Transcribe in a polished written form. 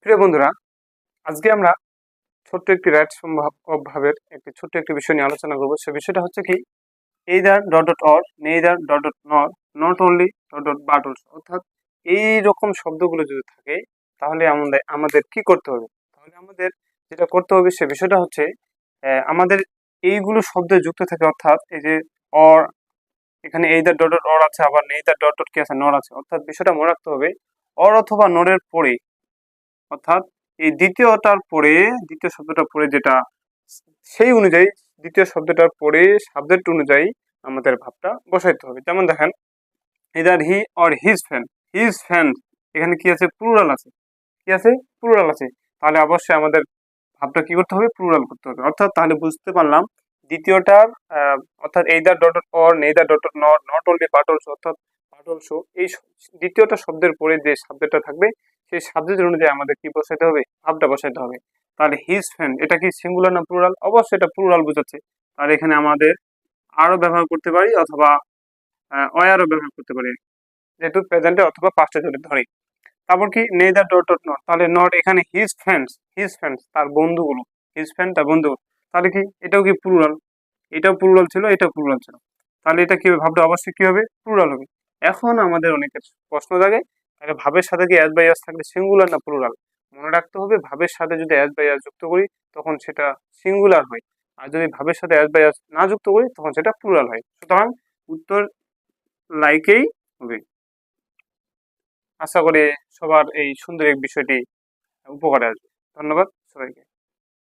প্রিয় বন্ধুরা, আজকে আমরা ছোট্ট একটি রাইট ভাবের ছোট্ট একটি বিষয় নিয়ে আলোচনা করব। সে বিষয়টা হচ্ছে কি, either dot dot or, neither dot dot not, not only dot dot but also. অর্থাৎ এই রকম শব্দগুলো যদি থাকে তাহলে আমাদের কি করতে হবে? তাহলে আমাদের যেটা করতে হবে সে বিষয়টা হচ্ছে আমাদের এইগুলো শব্দ যুক্ত থাকে। অর্থাৎ এই যে অর, এখানে এইদার ডট ডট অর আছে, আবার নেইদার ডট ডট কি আছে, নর আছে। অর্থাৎ বিষয়টা মনে রাখতে হবে, অর অথবা নরের পরে, অর্থাৎ এই দ্বিতীয় শব্দটার পরে যেটা সেই অনুযায়ী, দ্বিতীয় শব্দটার পরে সাবজেক্ট অনুযায়ী আমাদের ভাবটা বসাইতে হবে। যেমন দেখেন, either he or his fan, এখানে কি আছে? প্লুরাল আছে। কি আছে? প্লুরাল আছে। তাহলে অবশ্যই আমাদের ভাবটা কি করতে হবে? প্লুরাল করতে হবে। অর্থাৎ তাহলে বুঝতে পারলাম দ্বিতীয়টার অর্থাৎ either dot dot or, neither dot dot not, not only but also, অর্থাৎ বাট অলসো, এই দ্বিতীয়টা শব্দের পরে যে সাবজেক্টটা থাকবে সেই সাবজেক্ট অনুযায়ী আমাদের কি বসাইতে হবে? ভাবটা বসাইতে হবে। তাহলে হিজ ফ্যান, এটা কি সিঙ্গুলার না প্লুরাল? অবশ্যই এটা প্লুরাল বোঝাচ্ছে। তাহলে এখানে আমাদের আরো ব্যবহার করতে পারি, অথবা অয়ারও ব্যবহার করতে পারি, যেহেতু প্রেজেন্টে অথবা পাস্টে যদি ধরি। তারপর কি, নেইদার ডট ডট নট, তাহলে নট এখানে হিজ ফ্রেন্ডস তার বন্ধুগুলো, হিজ ফ্রেন্ড তার বন্ধু। তাহলে কি এটাও কি প্লুরাল? এটাও প্লুরাল ছিল, এটাও প্লুরাল ছিল। তাহলে এটা কি হবে? ভাবটা অবশ্যই কি হবে? প্লুরাল হবে। এখন আমাদের অনেকের প্রশ্ন জাগে, তাহলে ভাবের সাথে কি অ্যাজ বাই অ্যাজ থাকলে সিঙ্গুলার না প্লুরাল? মনে রাখতে হবে, ভাবের সাথে যদি অ্যাজ বাই অ্যাজ যুক্ত করি তখন সেটা সিঙ্গুলার হয়, আর যদি ভাবের সাথে অ্যাজ বাই অ্যাজ না যুক্ত করি তখন সেটা প্লুরাল হয়। সুতরাং উত্তর লাইকেই হবে। আশা করি সবার এই সুন্দর এই বিষয়টি উপকারে আসবে। ধন্যবাদ সবাইকে।